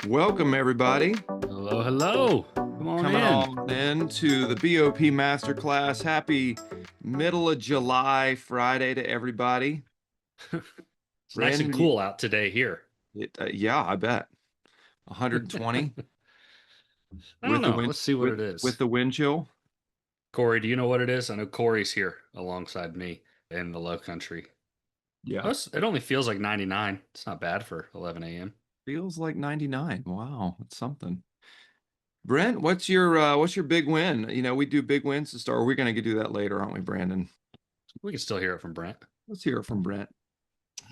Welcome, everybody. Hello, hello. Come on Coming in. on in to the BOP Masterclass. Happy middle of July Friday to everybody. It's nice and Brandon, cool out today here. yeah, I bet. 120 I don't with the know. wind Let's see what with it with is. the wind chill. Corey, do you know what it is? I know Corey's here alongside me in the low country. Yeah, It only feels like 99. It's not bad for 11 a.m. feels like 99. Wow, that's something. Brent, what's your big win? We do big wins to start. We're gonna do that later, aren't we, Brandon? We can still hear it from Brent. Let's hear it from Brent.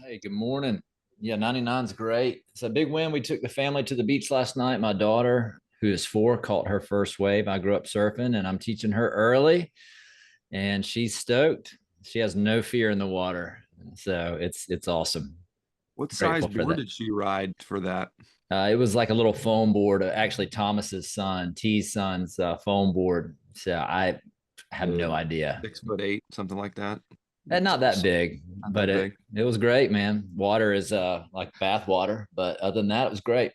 Hey, good morning. Yeah, 99's great. It's a big win. We took the family to the beach last night. My daughter, who is 4, caught her first wave. I grew up surfing and I'm teaching her early, and she's stoked. She has no fear in the water. So it's awesome. What size Grateful for board that. did she ride for that? It was like a little foam board, actually Thomas's son, T's son's foam board. So I have no idea. 6'8", something like that. And not that big, Not but that big. it was great, man. Water is like bath water, but other than that, it was great.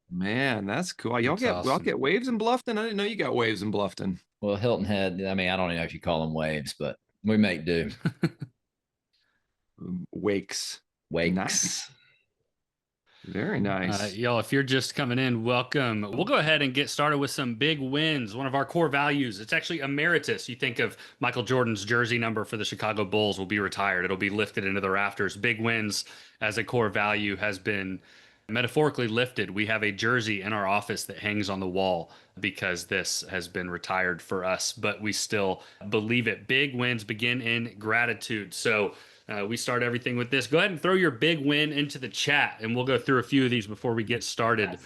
Man, that's cool. Y'all That's y'all awesome. get waves in Bluffton? I didn't know you got waves in Bluffton. Well, Hilton Head, I mean, I don't know if you call them waves, but we make do. Wakes. Wakes. Nice. Very nice. Y'all, if you're just coming in, welcome. We'll go ahead and get started with some big wins. One of our core values. It's actually emeritus. You think of Michael Jordan's jersey number for the Chicago Bulls will be retired. It'll be lifted into the rafters. Big wins as a core value has been metaphorically lifted. We have a jersey in our office that hangs on the wall because this has been retired for us, but we still believe it. Big wins begin in gratitude. So we start everything with this. Go ahead and throw your big win into the chat, and we'll go through a few of these before we get started.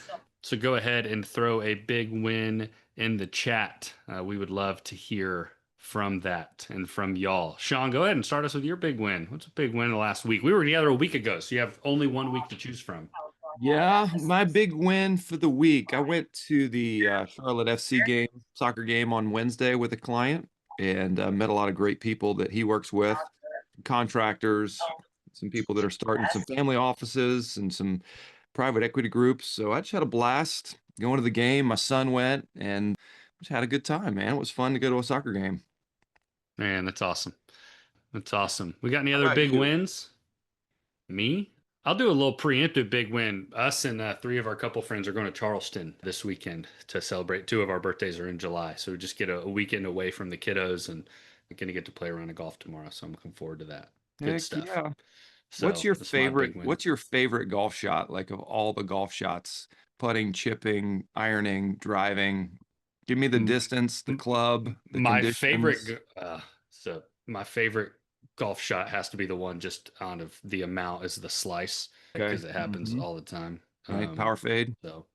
So go ahead and throw a big win in the chat. We would love to hear from that and from y'all. Sean, go ahead and start us with your big win. What's a big win in the last week? We were together a week ago, so you have only 1 week to choose from. Yeah, my big win for the week. I went to the Charlotte FC soccer game on Wednesday with a client, and met a lot of great people that he works with, contractors, some people that are starting some family offices and some private equity groups. So I just had a blast going to the game. My son went and just had a good time, man. It was fun to go to a soccer game. Man, that's awesome. That's awesome. We got any How other about big you? wins? Me? I'll do a little preemptive big win. Us and 3 of our couple friends are going to Charleston this weekend to celebrate. 2 of our birthdays are in July. So we just get a weekend away from the kiddos, and we're going to get to play around a golf tomorrow. So I'm looking forward to that. Good Heck stuff. yeah. So that's my big win. What's your favorite golf shot? Like of all the golf shots, putting, chipping, ironing, driving. Give me the Mm, distance, the club, the My favorite, conditions. my favorite golf shot has to be the one just out of the amount is the slice Okay. because it happens all the time. Right. Power fade. So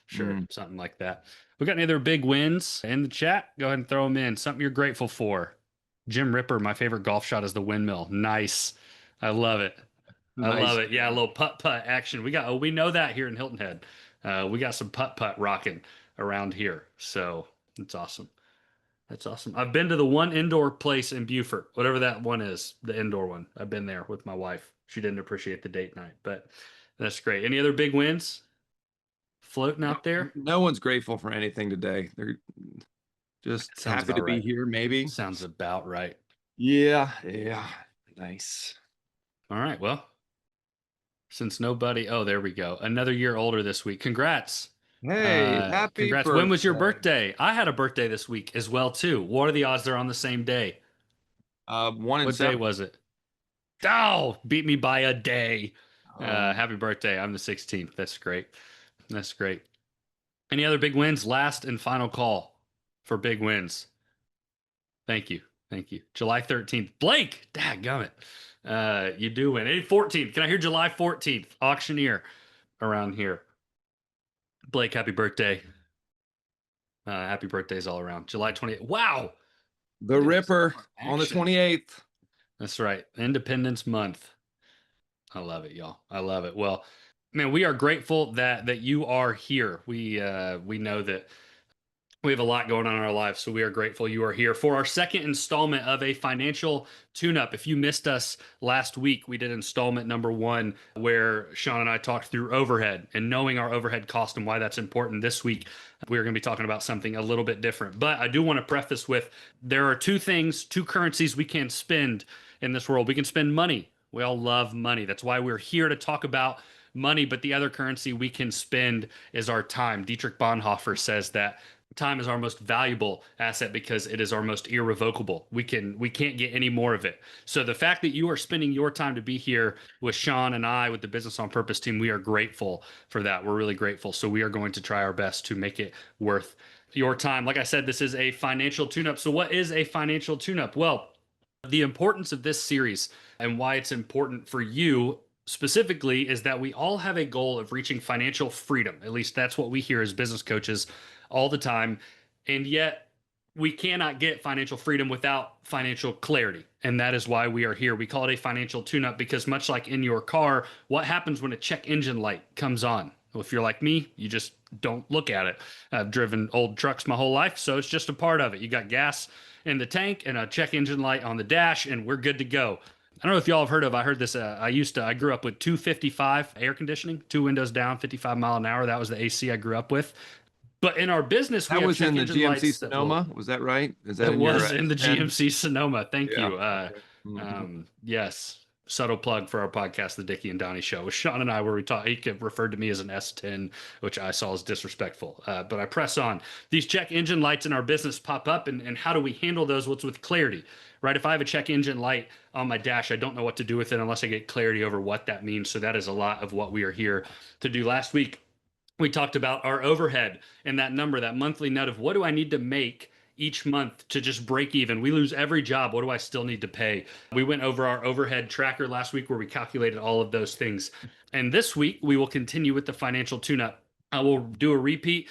sure, Mm. something like that. We got any other big wins in the chat? Go ahead and throw them in. Something you're grateful for. Jim Ripper, my favorite golf shot is the windmill. Nice. I love it. I love Nice. it. Yeah, a little putt putt action. We know that here in Hilton Head. We got some putt putt rocking around here. So it's awesome. That's awesome. I've been to the one indoor place in Beaufort, whatever that one is, the indoor one. I've been there with my wife. She didn't appreciate the date night, but that's great. Any other big wins floating out there? No one's grateful for anything today. They're just Sounds happy to about be right. here, maybe. Sounds about right. Yeah. Yeah. Nice. All right. Well, since nobody, oh, there we go. Another year older this week. Congrats. Hey, happy Congrats. When was your birthday. birthday? I had a birthday this week as well, too. What are the odds they're on the same day? 1 and What day 7. was it? Oh, beat me by a day. Oh. Happy birthday. I'm the 16th. That's great. That's great. Any other big wins? Last and final call for big wins. Thank you. Thank you. July 13th. Blake, dadgummit. You do win. Hey, 14th. Can I hear July 14th? Auctioneer around here. Blake, happy birthday. Happy birthdays all around. July 28th. Wow. The Ripper on the Action. 28th. That's right. Independence Month. I love it, y'all. I love it. Well, man, we are grateful that you are here. We know that We have a lot going on in our lives, so we are grateful you are here for our second installment of a financial tune-up. If you missed us last week, we did installment number 1 where Sean and I talked through overhead and knowing our overhead cost and why that's important. This week, we're going to be talking about something a little bit different. But I do want to preface with there are two currencies we can spend in this world. We can spend money. We all love money. That's why we're here to talk about money. But the other currency we can spend is our time. Dietrich Bonhoeffer says that time is our most valuable asset because it is our most irrevocable. We can't get any more of it. So the fact that you are spending your time to be here with Sean and I with the Business on Purpose team, we are grateful for that. We're really grateful. So we are going to try our best to make it worth your time. Like I said, this is a financial tune-up. So what is a financial tune-up? Well, the importance of this series and why it's important for you specifically is that we all have a goal of reaching financial freedom. At least that's what we hear as business coaches all the time. And yet we cannot get financial freedom without financial clarity. And that is why we are here. We call it a financial tune-up because much like in your car, what happens when a check engine light comes on? Well, if you're like me, you just don't look at it. I've driven old trucks my whole life, so it's just a part of it. You got gas in the tank and a check engine light on the dash, and we're good to go. I don't know if y'all have heard of, I heard this, I grew up with 255 air conditioning, 2 windows down, 55 mile an hour. That was the AC I grew up with. But in our business, we That have was check in the engine GMC lights Sonoma. Was that right? Is that it in your was in the S10? GMC Sonoma. Thank Yeah. you. Okay. Mhm. Yes. Subtle plug for our podcast, The Dickie and Donnie Show. With Sean and I, where we talk, he referred to me as an S10, which I saw as disrespectful. But I press on. These check engine lights in our business pop up, and how do we handle those? What's with clarity, right? If I have a check engine light on my dash, I don't know what to do with it unless I get clarity over what that means. So that is a lot of what we are here to do. Last week, we talked about our overhead and that number, that monthly nut of what do I need to make each month to just break even. We lose every job. What do I still need to pay? We went over our overhead tracker last week where we calculated all of those things. And this week, we will continue with the financial tune-up. I will do a repeat.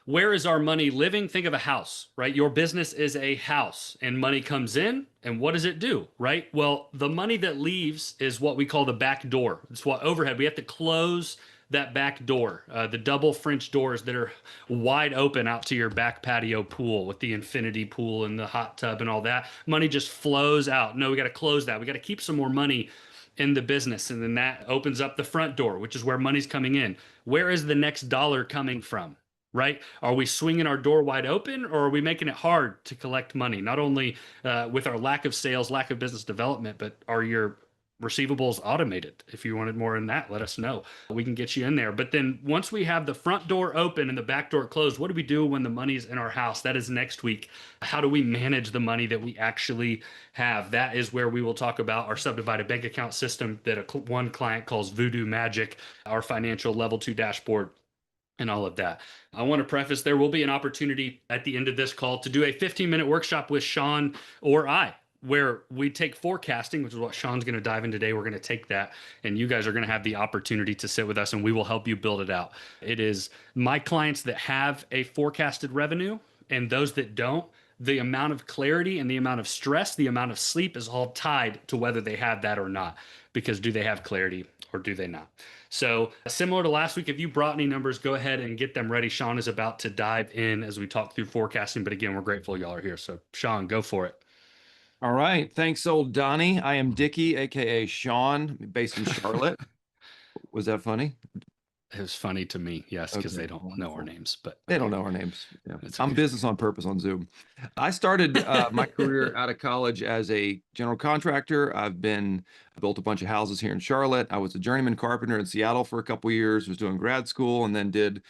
Where is our money living? Think of a house, right? Your business is a house and money comes in. And what does it do, right? Well, the money that leaves is what we call the back door. It's what overhead. We have to close that back door, the double French doors that are wide open out to your back patio pool with the infinity pool and the hot tub and all that. Money just flows out. No, we got to close that. We got to keep some more money in the business. And then that opens up the front door, which is where money's coming in. Where is the next dollar coming from? Right? Are we swinging our door wide open or are we making it hard to collect money? Not only with our lack of sales, lack of business development, but are your receivables automated? If you wanted more in that, let us know. We can get you in there. But then once we have the front door open and the back door closed, what do we do when the money's in our house? That is next week. How do we manage the money that we actually have? That is where we will talk about our subdivided bank account system that one client calls Voodoo Magic, our financial level 2 dashboard, and all of that. I want to preface there will be an opportunity at the end of this call to do a 15-minute workshop with Sean or I, where we take forecasting, which is what Sean's going to dive in today. We're going to take that, and you guys are going to have the opportunity to sit with us, and we will help you build it out. It is my clients that have a forecasted revenue and those that don't. The amount of clarity and the amount of stress, the amount of sleep is all tied to whether they have that or not. Because do they have clarity or do they not? So similar to last week, if you brought any numbers, go ahead and get them ready. Sean is about to dive in as we talk through forecasting. But again, we're grateful y'all are here. So Sean, go for it. All right. Thanks, old Donnie. I am Dickie, aka Sean, based in Charlotte. Was that funny? It was funny to me, yes, because Okay, they don't know our names, but They don't know our names. Yeah. It's I'm okay. Business on Purpose on Zoom. I started my career out of college as a general contractor. I built a bunch of houses here in Charlotte. I was a journeyman carpenter in Seattle for a couple of years, was doing grad school, and then did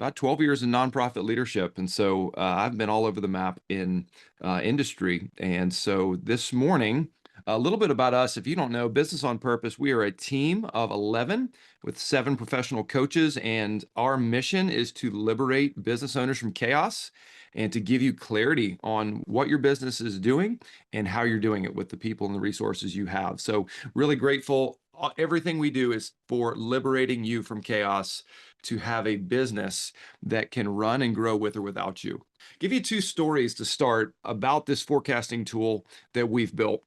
about 12 years in nonprofit leadership. And so I've been all over the map in industry. And so this morning, a little bit about us. If you don't know, Business on Purpose, we are a team of 11 with 7 professional coaches, and our mission is to liberate business owners from chaos and to give you clarity on what your business is doing and how you're doing it with the people and the resources you have. So really grateful. Everything we do is for liberating you from chaos to have a business that can run and grow with or without you. Give you 2 stories to start about this forecasting tool that we've built.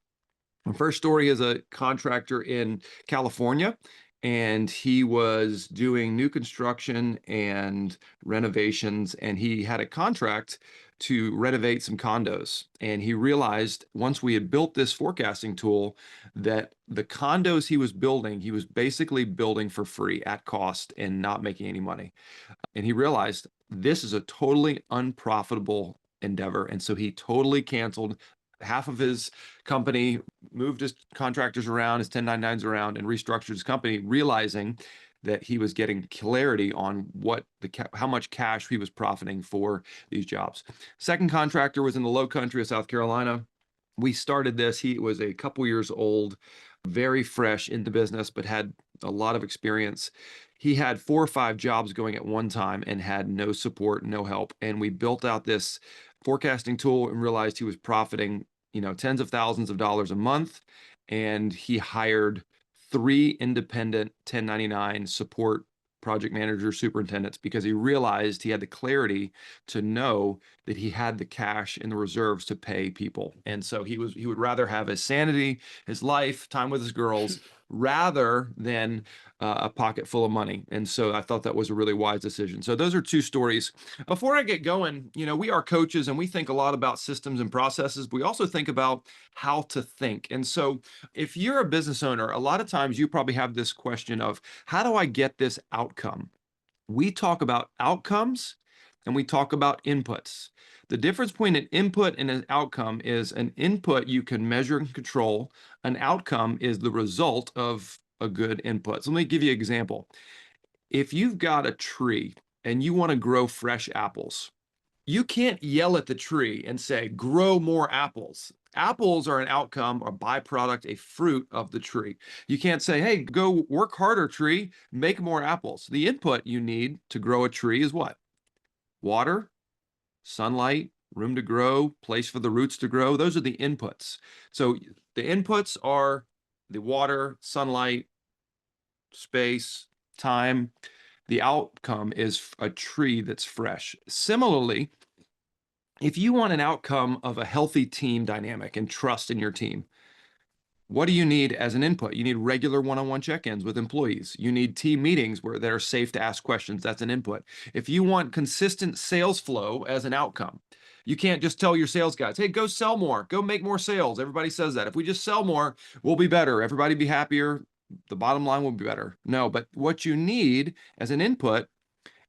My first story is a contractor in California, and he was doing new construction and renovations, and he had a contract to renovate some condos. And he realized once we had built this forecasting tool that the condos he was building, he was basically building for free at cost and not making any money. And he realized this is a totally unprofitable endeavor. And so he totally canceled half of his company, moved his contractors around, his 1099s around, and restructured his company, realizing that he was getting clarity on how much cash he was profiting for these jobs. Second contractor was in the low country of South Carolina. We started this. He was a couple years old, very fresh into business, but had a lot of experience. He had 4 or 5 jobs going at one time and had no support, no help. And we built out this forecasting tool and realized he was profiting, tens of thousands of dollars a month. And he hired 3 independent 1099 support project managers, superintendents, because he realized he had the clarity to know that he had the cash and the reserves to pay people. And so he would rather have his sanity, his life, time with his girls, rather than a pocket full of money. And so I thought that was a really wise decision. So those are 2 stories. Before I get going, we are coaches and we think a lot about systems and processes. But we also think about how to think. And so if you're a business owner, a lot of times you probably have this question of, how do I get this outcome? We talk about outcomes and we talk about inputs. The difference between an input and an outcome is an input you can measure and control. An outcome is the result of a good input. So let me give you an example. If you've got a tree and you want to grow fresh apples, you can't yell at the tree and say, grow more apples. Apples are an outcome, a byproduct, a fruit of the tree. You can't say, hey, go work harder, tree, make more apples. The input you need to grow a tree is what? Water, sunlight, room to grow, place for the roots to grow. Those are the inputs. So the inputs are the water, sunlight, space, time. The outcome is a tree that's fresh. Similarly, if you want an outcome of a healthy team dynamic and trust in your team, what do you need as an input? You need regular one-on-one check-ins with employees. You need team meetings that are safe to ask questions. That's an input. If you want consistent sales flow as an outcome, you can't just tell your sales guys, hey, go sell more, go make more sales. Everybody says that. If we just sell more, we'll be better. Everybody be happier. The bottom line will be better. No, but what you need as an input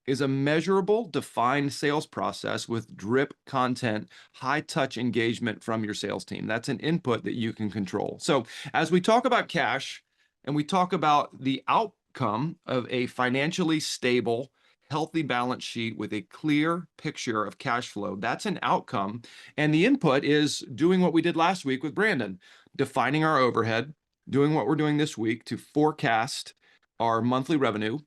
is a measurable, defined sales process with drip content, high touch engagement from your sales team. That's an input that you can control. So as we talk about cash and we talk about the outcome of a financially stable, healthy balance sheet with a clear picture of cash flow, that's an outcome. And the input is doing what we did last week with Brandon, defining our overhead, doing what we're doing this week to forecast our monthly revenue,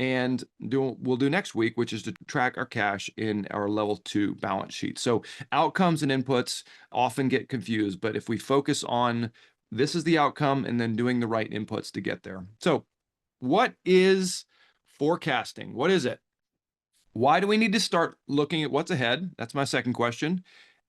and we'll do next week, which is to track our cash in our level 2 balance sheet. So outcomes and inputs often get confused, but if we focus on this is the outcome and then doing the right inputs to get there. So what is forecasting? What is it? Why do we need to start looking at what's ahead? That's my second question.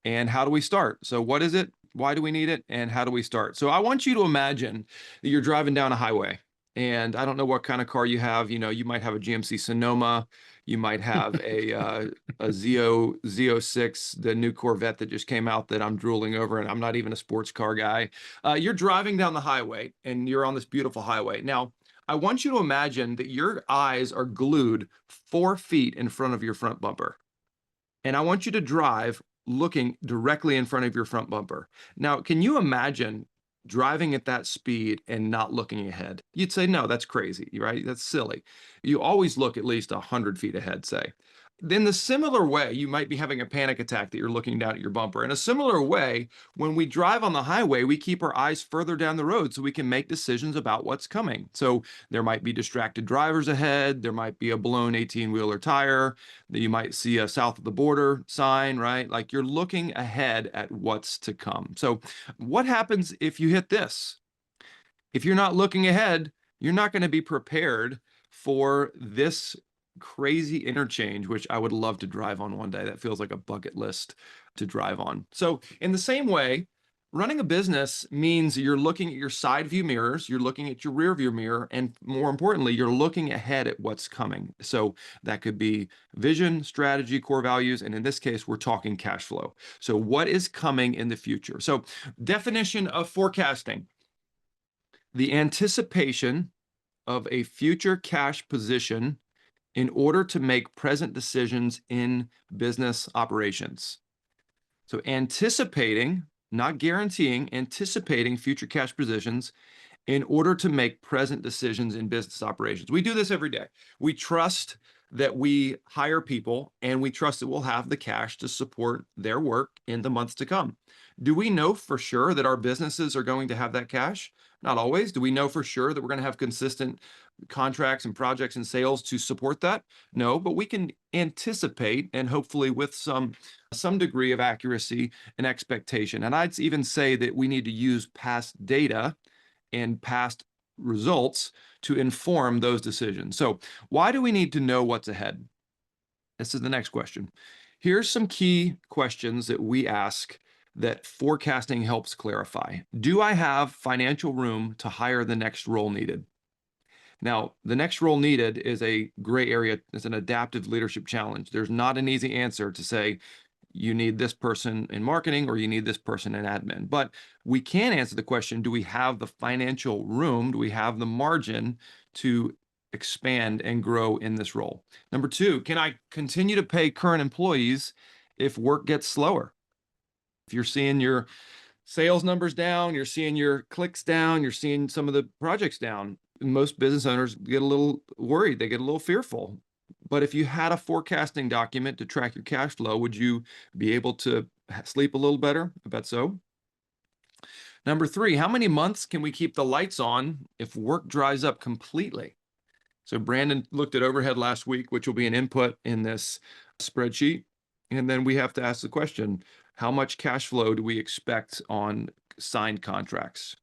And how do we start? So what is it? Why do we need it? And how do we start? So I want you to imagine that you're driving down a highway. And I don't know what kind of car you have. You might have a GMC Sonoma. You might have a Z06, the new Corvette that just came out that I'm drooling over, and I'm not even a sports car guy. You're driving down the highway, and you're on this beautiful highway. Now, I want you to imagine that your eyes are glued 4 feet in front of your front bumper. And I want you to drive looking directly in front of your front bumper. Now, can you imagine driving at that speed and not looking ahead? You'd say, no, that's crazy, right? That's silly. You always look at least 100 feet ahead, say. In the similar way, you might be having a panic attack that you're looking down at your bumper. In a similar way, when we drive on the highway, we keep our eyes further down the road so we can make decisions about what's coming. So there might be distracted drivers ahead. There might be a blown 18-wheeler tire. You might see a south of the border sign, right? Like you're looking ahead at what's to come. So what happens if you hit this? If you're not looking ahead, you're not going to be prepared for this crazy interchange, which I would love to drive on one day. That feels like a bucket list to drive on. So in the same way, Running a business means you're looking at your side view mirrors, you're looking at your rear view mirror, and more importantly, you're looking ahead at what's coming. So that could be vision, strategy, core values, and in this case, we're talking cash flow. So what is coming in the future? So definition of forecasting: the anticipation of a future cash position in order to make present decisions in business operations. So anticipating, not guaranteeing, anticipating future cash positions in order to make present decisions in business operations. We do this every day. We trust that we hire people and we trust that we'll have the cash to support their work in the months to come. Do we know for sure that our businesses are going to have that cash? Not always. Do we know for sure that we're going to have consistent contracts and projects and sales to support that? No, but we can anticipate, and hopefully with some degree of accuracy and expectation. And I'd even say that we need to use past data and past results to inform those decisions. So why do we need to know what's ahead? This is the next question. Here's some key questions that we ask that forecasting helps clarify. Do I have financial room to hire the next role needed? Now, the next role needed is a gray area. It's an adaptive leadership challenge. There's not an easy answer to say, you need this person in marketing or you need this person in admin. But we can answer the question, do we have the financial room? Do we have the margin to expand and grow in this role? Number two, can I continue to pay current employees if work gets slower? If you're seeing your sales numbers down, you're seeing your clicks down, you're seeing some of the projects down, most business owners get a little worried, they get a little fearful. But if you had a forecasting document to track your cash flow, would you be able to sleep a little better? I bet so. Number three, how many months can we keep the lights on if work dries up completely? So Brandon looked at overhead last week, which will be an input in this spreadsheet. And then we have to ask the question, how much cash flow do we expect on signed contracts?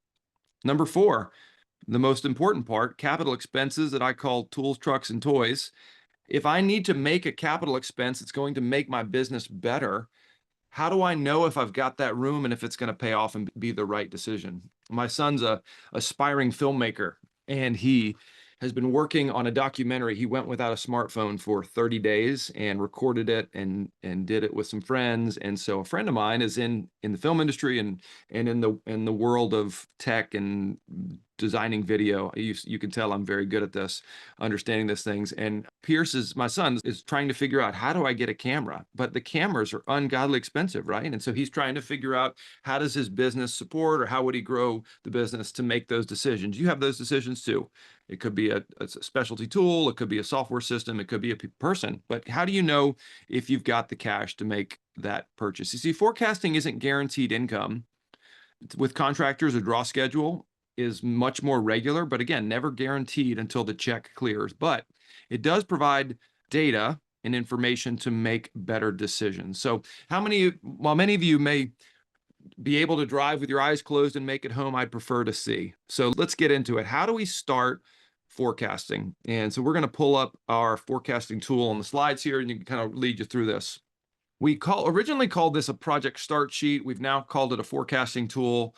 Number four, the most important part, capital expenses that I call tools, trucks, and toys. If I need to make a capital expense, it's going to make my business better. How do I know if I've got that room and if it's going to pay off and be the right decision? My son's a aspiring filmmaker, and he has been working on a documentary. He went without a smartphone for 30 days and recorded it and did it with some friends. And so a friend of mine is in the film industry and in the world of tech and designing video. You can tell I'm very good at this, understanding these things. And Pierce, my son, is trying to figure out, how do I get a camera? But the cameras are ungodly expensive, right? And so he's trying to figure out, how does his business support, or how would he grow the business to make those decisions? You have those decisions too. It could be a specialty tool, it could be a software system, it could be a person. But how do you know if you've got the cash to make that purchase? You see, forecasting isn't guaranteed income. With contractors, a draw schedule is much more regular, but again, never guaranteed until the check clears. But it does provide data and information to make better decisions. So while many of you may be able to drive with your eyes closed and make it home, I'd prefer to see. So let's get into it. How do we start forecasting? And so we're going to pull up our forecasting tool on the slides here, and you can kind of lead you through this. We originally called this a project start sheet. We've now called it a forecasting tool.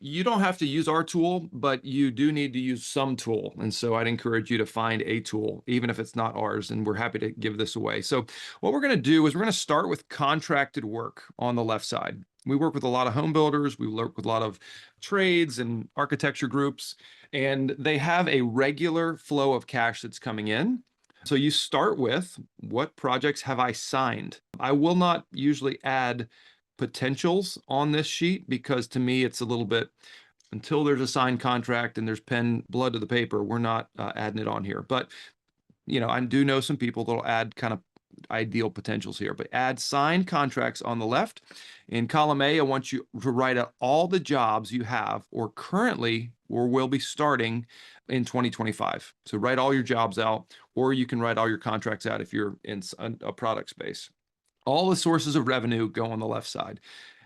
You don't have to use our tool, but you do need to use some tool. And so I'd encourage you to find a tool, even if it's not ours, and we're happy to give this away. So what we're going to do is we're going to start with contracted work on the left side. We work with a lot of home builders. We work with a lot of trades and architecture groups, and they have a regular flow of cash that's coming in. So you start with, what projects have I signed? I will not usually add potentials on this sheet, because to me, it's a little bit, until there's a signed contract and there's blood to the paper, we're not adding it on here. But, I do know some people that'll add kind of ideal potentials here, but add signed contracts on the left. In column A, I want you to write out all the jobs you have or currently or will be starting in 2025. So write all your jobs out, or you can write all your contracts out if you're in a product space. All the sources of revenue go on the left side.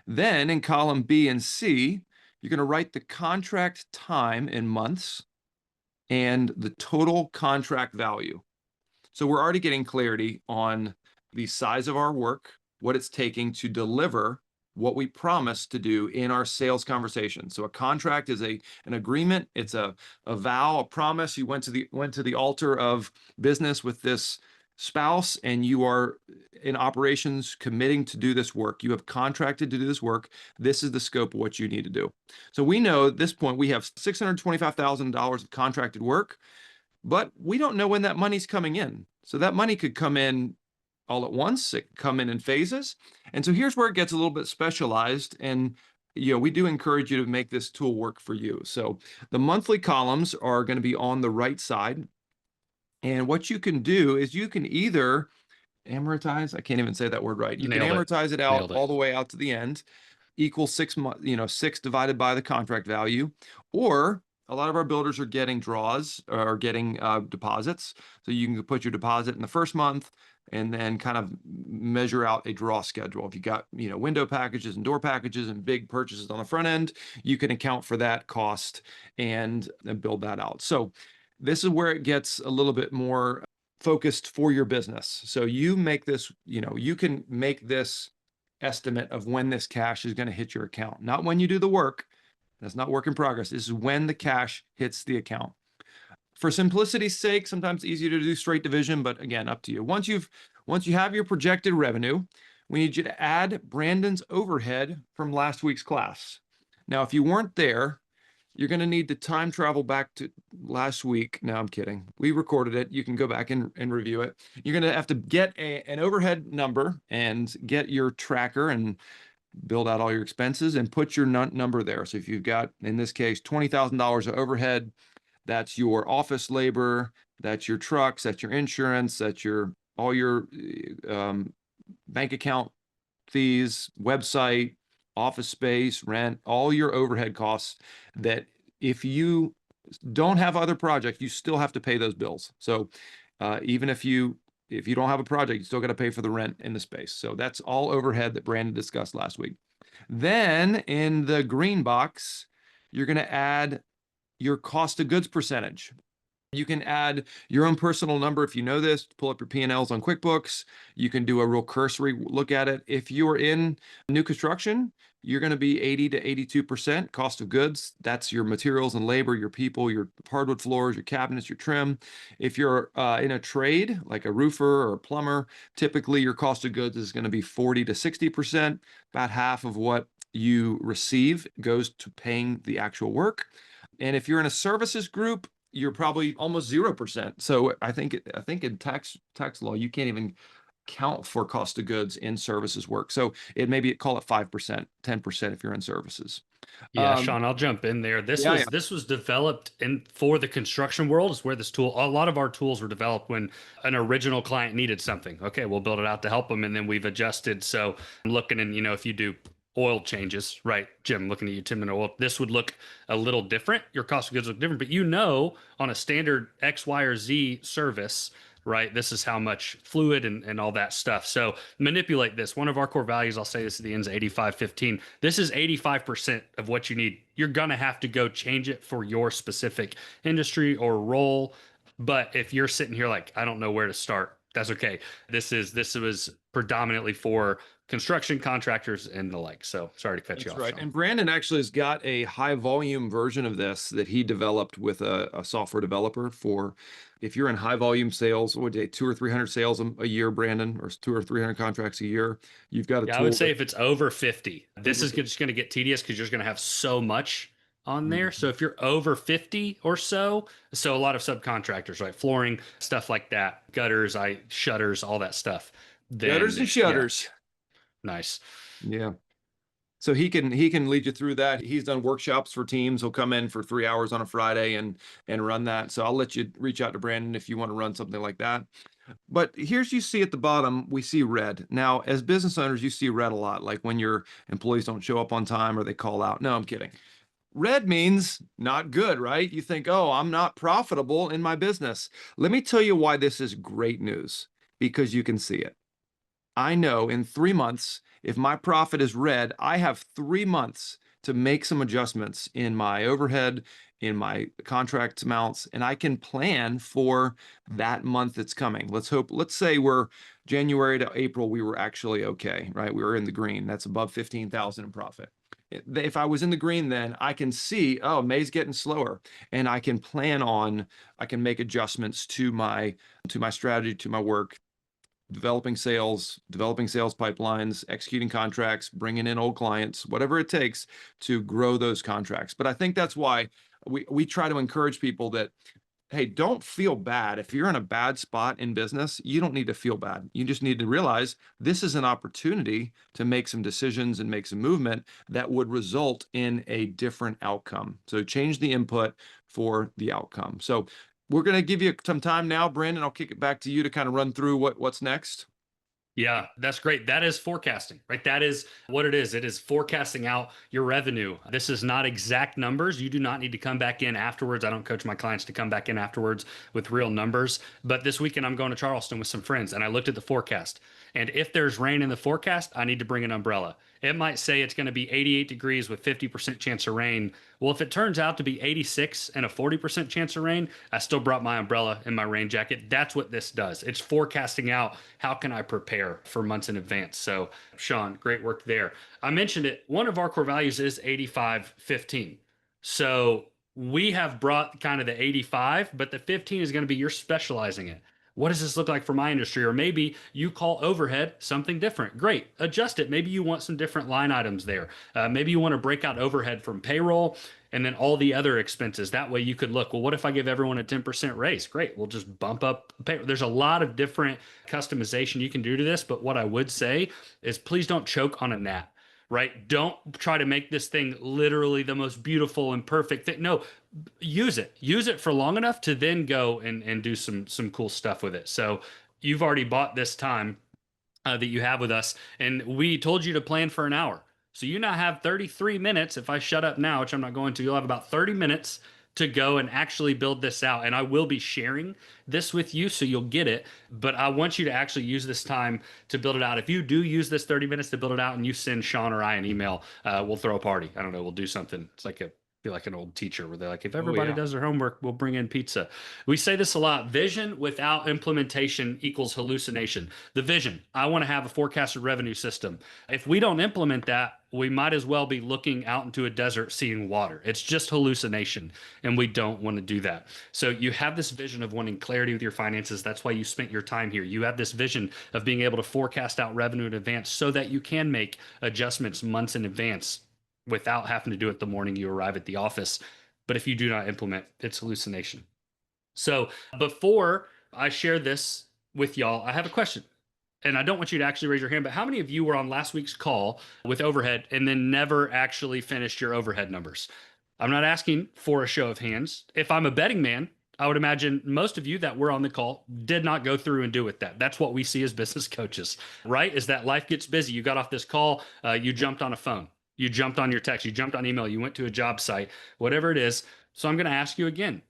Then in column B and C, you're going to write the contract time in months and the total contract value. So we're already getting clarity on the size of our work, what it's taking to deliver what we promise to do in our sales conversation. So a contract is an agreement. It's a vow, a promise. You went to the altar of business with this spouse, and you are in operations committing to do this work. You have contracted to do this work. This is the scope of what you need to do. So we know at this point we have $625,000 of contracted work, but we don't know when that money's coming in. So that money could come in all at once. It could come in phases. And so here's where it gets a little bit specialized. And we do encourage you to make this tool work for you. So the monthly columns are going to be on the right side. And what you can do is you can either amortize, I can't even say that word right. You can amortize it out all the way out to the end, equal 6 months, 6 divided by the contract value, or a lot of our builders are getting draws or getting deposits. So you can put your deposit in the first month and then kind of measure out a draw schedule. If you got, window packages and door packages and big purchases on the front end, you can account for that cost and build that out. So this is where it gets a little bit more focused for your business. So you make this, you can make this estimate of when this cash is going to hit your account, not when you do the work. That's not work in progress. This is when the cash hits the account. For simplicity's sake, sometimes it's easier to do straight division, but again, up to you. Once you have your projected revenue, we need you to add Brandon's overhead from last week's class. Now, if you weren't there, you're going to need to time travel back to last week. No, I'm kidding. We recorded it. You can go back and review it. You're going to have to get an overhead number and get your tracker and build out all your expenses and put your number there. So if you've got, in this case, $20,000 of overhead, that's your office labor, that's your trucks, that's your insurance, that's all your bank account fees, website, office space, rent, all your overhead costs that if you don't have other projects, you still have to pay those bills. So even if you don't have a project, you still got to pay for the rent in the space. So that's all overhead that Brandon discussed last week. Then in the green box, you're going to add your cost of goods percentage. You can add your own personal number if you know this, pull up your P&Ls on QuickBooks. You can do a real cursory look at it. If you're in new construction, you're going to be 80 to 82% cost of goods. That's your materials and labor, your people, your hardwood floors, your cabinets, your trim. If you're in a trade, like a roofer or a plumber, typically your cost of goods is going to be 40 to 60%. About half of what you receive goes to paying the actual work. And if you're in a services group, you're probably almost 0%. So I think in tax law, you can't even count for cost of goods in services work. So call it 5%, 10% if you're in services. Yeah, Sean, I'll jump in there. This was developed for the construction world. Is where a lot of our tools were developed when an original client needed something. Okay, we'll build it out to help them, and then we've adjusted. So I'm looking, and if you do oil changes, right, Jim, looking at you, Tim, and oil, this would look a little different. Your cost of goods look different, but on a standard X, Y, or Z service, right, this is how much fluid and all that stuff. So manipulate this. One of our core values, I'll say this at the end, is 85-15. This is 85% of what you need. You're going to have to go change it for your specific industry or role. But if you're sitting here like, I don't know where to start, that's okay. This was predominantly for construction contractors and the like. So sorry to cut you off. Right. Sean. And Brandon actually has got a high volume version of this that he developed with a software developer for, if you're in high volume sales, what would you say, 200 or 300 sales a year, Brandon, or 200 or 300 contracts a year, you've got a tool. I would say if it's over 50, this is just going to get tedious because you're going to have so much on there. So if you're over 50 or so a lot of subcontractors, right? Flooring, stuff like that, gutters, shutters, all that stuff. Gutters and shutters. Yeah. Nice. Yeah. So he can lead you through that. He's done workshops for teams. He'll come in for 3 hours on a Friday and run that. So I'll let you reach out to Brandon if you want to run something like that. But here's, you see at the bottom, we see red. Now, as business owners, you see red a lot, like when your employees don't show up on time or they call out. No, I'm kidding. Red means not good, right? You think, oh, I'm not profitable in my business. Let me tell you why this is great news, because you can see it. I know in 3 months, if my profit is red, I have 3 months to make some adjustments in my overhead, in my contract amounts, and I can plan for that month that's coming. Let's say we're January to April, we were actually okay, right? We were in the green. That's above 15,000 in profit. If I was in the green, then I can see, oh, May's getting slower, and I can I can make adjustments to my strategy, to my work, developing sales pipelines, executing contracts, bringing in old clients, whatever it takes to grow those contracts. But I think that's why we try to encourage people that, hey, don't feel bad. If you're in a bad spot in business, you don't need to feel bad. You just need to realize this is an opportunity to make some decisions and make some movement that would result in a different outcome. So change the input for the outcome. So we're going to give you some time now, Brandon. I'll kick it back to you to kind of run through what's next. Yeah, that's great. That is forecasting, right? That is what it is. It is forecasting out your revenue. This is not exact numbers. You do not need to come back in afterwards. I don't coach my clients to come back in afterwards with real numbers. But this weekend, I'm going to Charleston with some friends, and I looked at the forecast. And if there's rain in the forecast, I need to bring an umbrella. It might say it's going to be 88 degrees with 50% chance of rain. Well, if it turns out to be 86 and a 40% chance of rain, I still brought my umbrella and my rain jacket. That's what this does. It's forecasting out how can I prepare for months in advance. So, Sean, great work there. I mentioned it. One of our core values is 85-15. So we have brought kind of the 85, but the 15 is going to be you're specializing it. What does this look like for my industry? Or maybe you call overhead something different. Great. Adjust it. Maybe you want some different line items there. Maybe you want to break out overhead from payroll and then all the other expenses. That way you could look, well, what if I give everyone a 10% raise? Great. We'll just bump up pay. There's a lot of different customization you can do to this. But what I would say is please don't choke on a gnat. Right? Don't try to make this thing literally the most beautiful and perfect thing. No, use it. Use it for long enough to then go and do some cool stuff with it. So you've already bought this time that you have with us, and we told you to plan for an hour. So you now have 33 minutes. If I shut up now, which I'm not going to, you'll have about 30 minutes to go and actually build this out. And I will be sharing this with you so you'll get it. But I want you to actually use this time to build it out. If you do use this 30 minutes to build it out and you send Sean or I an email, we'll throw a party. I don't know. We'll do something. It's like be like an old teacher where they're like, if everybody does their homework, we'll bring in pizza. We say this a lot. Vision without implementation equals hallucination. The vision, I want to have a forecasted revenue system. If we don't implement that, we might as well be looking out into a desert seeing water. It's just hallucination, and we don't want to do that. So you have this vision of wanting clarity with your finances. That's why you spent your time here. You have this vision of being able to forecast out revenue in advance so that you can make adjustments months in advance without having to do it the morning you arrive at the office. But if you do not implement, it's hallucination. So before I share this with y'all, I have a question. And I don't want you to actually raise your hand, but how many of you were on last week's call with overhead and then never actually finished your overhead numbers? I'm not asking for a show of hands. If I'm a betting man, I would imagine most of you that were on the call did not go through and do with that. That's what we see as business coaches, right? Is that life gets busy. You got off this call, you jumped on a phone, you jumped on your text, you jumped on email, you went to a job site, whatever it is. So I'm going to ask you again,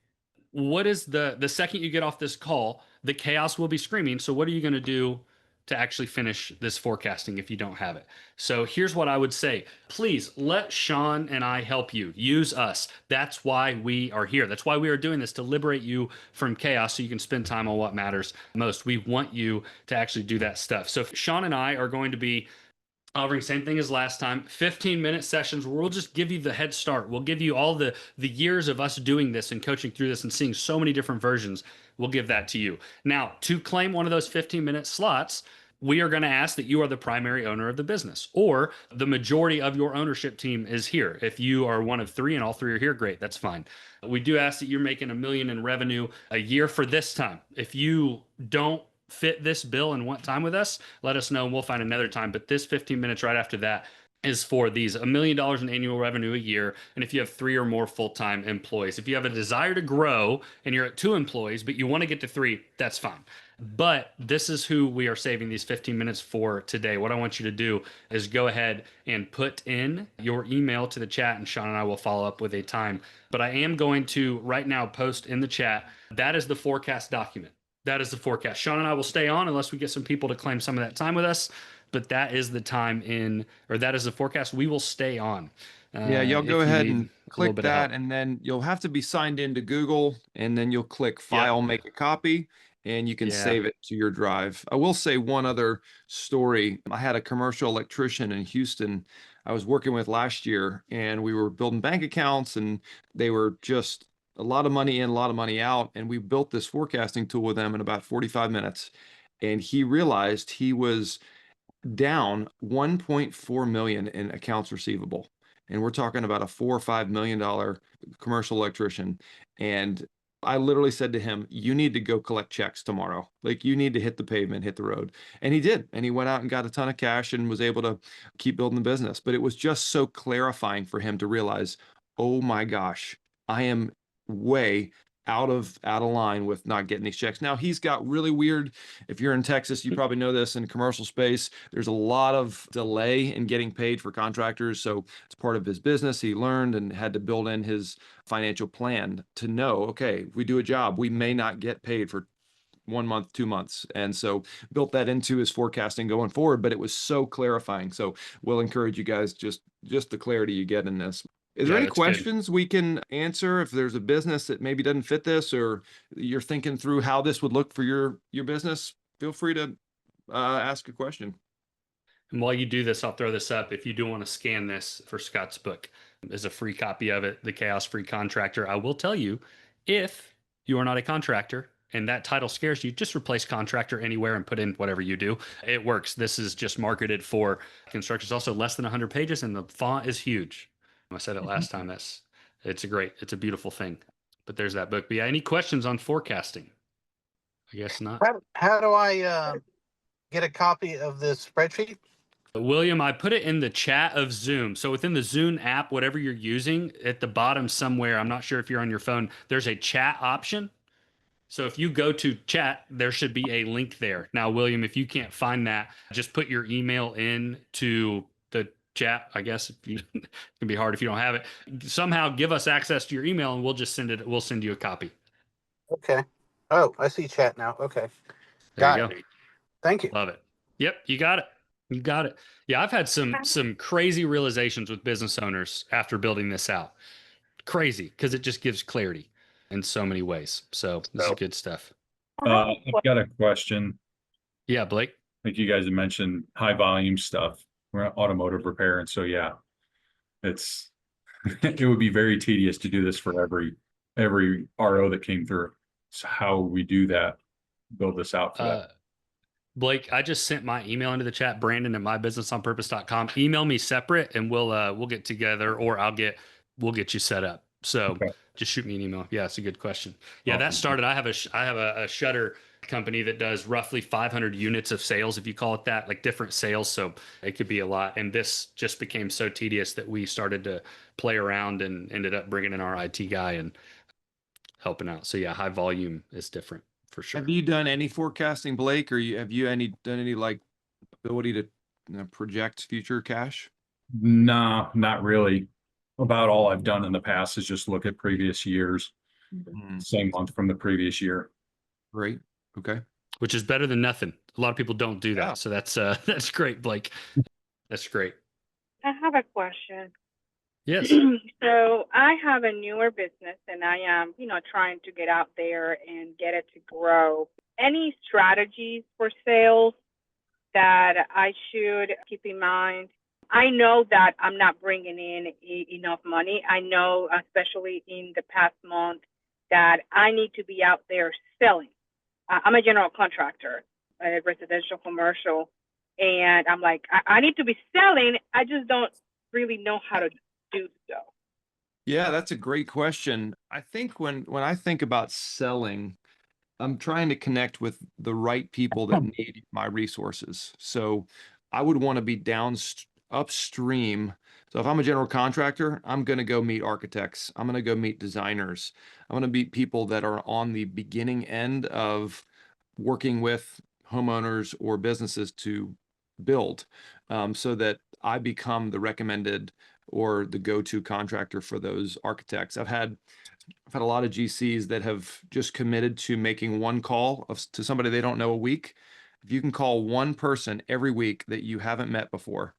what is the second you get off this call, the chaos will be screaming. So what are you going to do to actually finish this forecasting if you don't have it? So here's what I would say. Please let Sean and I help you. Use us. That's why we are here. That's why we are doing this, to liberate you from chaos so you can spend time on what matters most. We want you to actually do that stuff. So Sean and I are going to be offering same thing as last time, 15-minute sessions where we'll just give you the head start. We'll give you all the years of us doing this and coaching through this and seeing so many different versions. We'll give that to you. Now, to claim one of those 15-minute slots, we are going to ask that you are the primary owner of the business, or the majority of your ownership team is here. If you are one of three and all three are here, great, that's fine. We do ask that you're making $1 million in revenue a year for this time. If you don't fit this bill and want time with us, let us know and we'll find another time. But this 15 minutes right after that is for these $1 million in annual revenue a year. And if you have 3 or more full-time employees, if you have a desire to grow and you're at 2 employees, but you want to get to 3, that's fine. But this is who we are saving these 15 minutes for today. What I want you to do is go ahead and put in your email to the chat, and Sean and I will follow up with a time. But I am going to right now post in the chat, that is the forecast document. That is the forecast. Sean and I will stay on unless we get some people to claim some of that time with us. but that is the time or that is the forecast we will stay on. Yeah, y'all go If you ahead need and a little click bit of that, help. and then you'll have to be signed into Google, and then you'll click Yep. File, Make a Copy, and you can Yeah. save it to your drive. I will say one other story. I had a commercial electrician in Houston I was working with last year, and we were building bank accounts, and they were just a lot of money in, a lot of money out, and we built this forecasting tool with them in about 45 minutes. And he realized he was down 1.4 million in accounts receivable. And we're talking about a $4 or $5 million commercial electrician. And I literally said to him, you need to go collect checks tomorrow. Like you need to hit the pavement, hit the road. And he did. And he went out and got a ton of cash and was able to keep building the business. But it was just so clarifying for him to realize, oh my gosh, I am way out of line with not getting these checks. Now he's got really weird, if you're in Texas, you probably know this in commercial space, there's a lot of delay in getting paid for contractors. So it's part of his business. He learned and had to build in his financial plan to know, okay, if we do a job, we may not get paid for 1 month, 2 months. And so built that into his forecasting going forward, but it was so clarifying. So we'll encourage you guys, just the clarity you get in this. Is there Yeah, any that's good. questions we can answer if there's a business that maybe doesn't fit this, or you're thinking through how this would look for your business? Feel free to ask a question. And while you do this, I'll throw this up. If you do want to scan this for Scott's book, there's a free copy of it, The Chaos Free Contractor. I will tell you, if you are not a contractor and that title scares you, just replace contractor anywhere and put in whatever you do. It works. This is just marketed for construction. It's also less than 100 pages and the font is huge. I said it last time. It's a beautiful thing. But there's that book. But yeah, any questions on forecasting? I guess not. How do I get a copy of this spreadsheet? William, I put it in the chat of Zoom. So within the Zoom app, whatever you're using, at the bottom somewhere, I'm not sure if you're on your phone, there's a chat option. So if you go to chat, there should be a link there. Now, William, if you can't find that, just put your email in to the chat. I guess it can be hard if you don't have it. Somehow give us access to your email and we'll just send it. We'll send you a copy. Okay. Oh, I see chat now. Okay. There you Got go. it. Thank you. Love it. Yep, you got it. You got it. Yeah, I've had some crazy realizations with business owners after building this out. Crazy, because it just gives clarity in so many ways. So this is good stuff. I've got a question. Yeah, Blake. Like you guys have mentioned high volume stuff. We're automotive repair. And so, yeah, it's, it would be very tedious to do this for every RO that came through. So how we do that, build this out for that. Blake, I just sent my email into the chat, Brandon at mybusinessonpurpose.com. Email me separate and we'll get together, or we'll get you set up. So Okay. just shoot me an email. Yeah, it's a good question. Yeah, Awesome. that started. I have a shutter company that does roughly 500 units of sales, if you call it that, like different sales. So it could be a lot. And this just became so tedious that we started to play around and ended up bringing in our IT guy and helping out. So yeah, high volume is different for sure. Have you done any forecasting, Blake, or have you done any like ability to project future cash? No, not really. About all I've done in the past is just look at previous years, same month from the previous year. Great. Okay. Which is better than nothing. A lot of people don't do that. Yeah. So that's great, Blake. That's great. I have a question. Yes. So I have a newer business and I am, trying to get out there and get it to grow. Any strategies for sales that I should keep in mind? I know that I'm not bringing in enough money. I know, especially in the past month, that I need to be out there selling. I'm a general contractor, residential, commercial, and I'm like, I need to be selling. I just don't really know how to do so. Yeah, that's a great question. I think when I think about selling, I'm trying to connect with the right people that need my resources. So I would want to be upstream. So if I'm a general contractor, I'm going to go meet architects. I'm going to go meet designers. I'm going to meet people that are on the beginning end of working with homeowners or businesses to build, so that I become the recommended or the go-to contractor for those architects. I've had a lot of GCs that have just committed to making one call to somebody they don't know a week, if you can call one person every week that you haven't met before,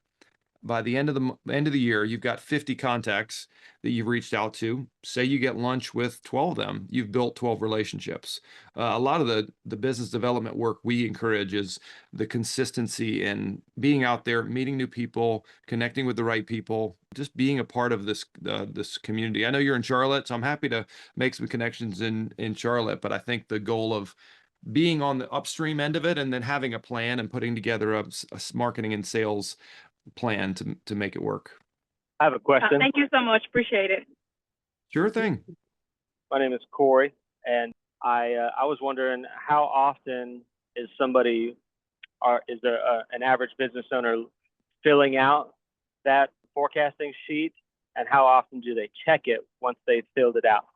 by the end of the year, you've got 50 contacts that you've reached out to. Say you get lunch with 12 of them, you've built 12 relationships. A lot of the business development work we encourage is the consistency in being out there, meeting new people, connecting with the right people, just being a part of this community. I know you're in Charlotte, so I'm happy to make some connections in Charlotte, but I think the goal of being on the upstream end of it and then having a plan and putting together a marketing and sales plan to make it work. I have a question. Thank you so much. Appreciate it. Sure thing. My name is Corey, and I was wondering how often is somebody, or is there an average business owner filling out that forecasting sheet, and how often do they check it once they've filled it out?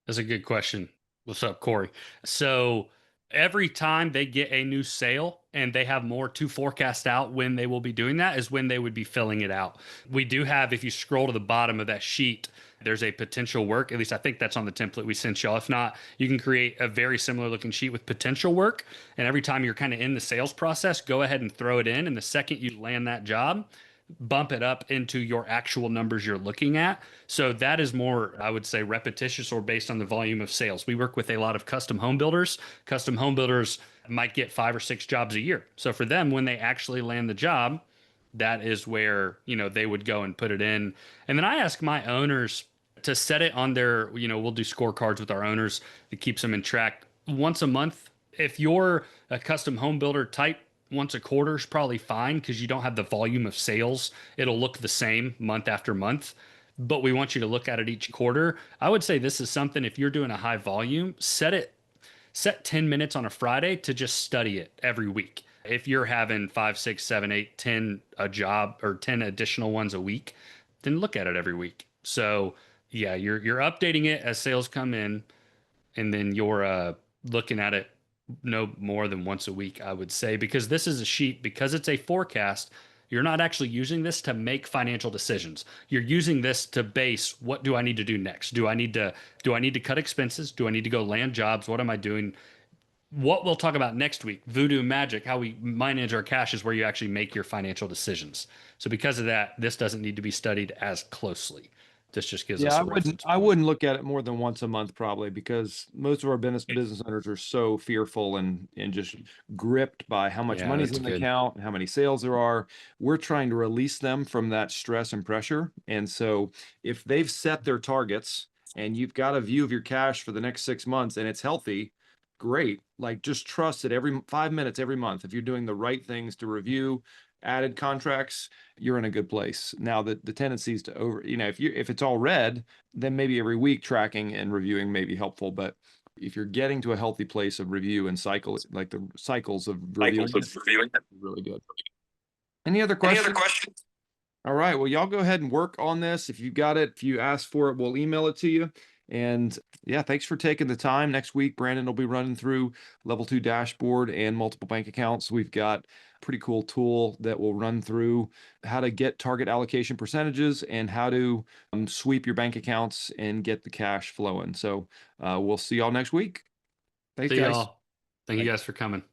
That's a good question. What's up, Corey? So every time they get a new sale and they have more to forecast out when they will be doing that is when they would be filling it out. We do have, if you scroll to the bottom of that sheet, there's a potential work. At least I think that's on the template we sent y'all. If not, you can create a very similar looking sheet with potential work. And every time you're kind of in the sales process, go ahead and throw it in. And the second you land that job, bump it up into your actual numbers you're looking at. So that is more, I would say, repetitious or based on the volume of sales. We work with a lot of custom home builders. Custom home builders might get 5 or 6 jobs a year. So for them, when they actually land the job, that is where, they would go and put it in. And then I ask my owners to set it on their, we'll do scorecards with our owners that keeps them in track once a month. If you're a custom home builder type, once a quarter is probably fine because you don't have the volume of sales. It'll look the same month after month, but we want you to look at it each quarter. I would say this is something, if you're doing a high volume, set 10 minutes on a Friday to just study it every week. If you're having 5, 6, 7, 8, 10 a job or 10 additional ones a week, then look at it every week. So yeah, you're updating it as sales come in, and then you're looking at it no more than once a week, I would say, because this is a sheet, because it's a forecast. You're not actually using this to make financial decisions. You're using this to base, what do I need to do next? Do I need to cut expenses? Do I need to go land jobs? What am I doing? What we'll talk about next week, voodoo magic, how we manage our cash, is where you actually make your financial decisions. So because of that, this doesn't need to be studied as closely. This just gives us Yeah, a reference I point. wouldn't look at it more than once a month probably, because most of our business owners are so fearful and just gripped by how much Yeah, money's that's in the good. account and how many sales there are. We're trying to release them from that stress and pressure. And so if they've set their targets and you've got a view of your cash for the next 6 months and it's healthy, great. Like, just trust that every 5 minutes every month, if you're doing the right things to review added contracts, you're in a good place. Now, the tendency is to if it's all red, then maybe every week tracking and reviewing may be helpful. But if you're getting to a healthy place of review and cycle, like the cycles of reviewing, really good. Any other questions? All right. Well, y'all go ahead and work on this. If you got it, if you ask for it, we'll email it to you. And yeah, thanks for taking the time. Next week, Brandon will be running through level 2 dashboard and multiple bank accounts. We've got a pretty cool tool that will run through how to get target allocation percentages and how to sweep your bank accounts and get the cash flowing. So we'll see y'all next week. Thanks, See guys. y'all. Thank you guys for coming.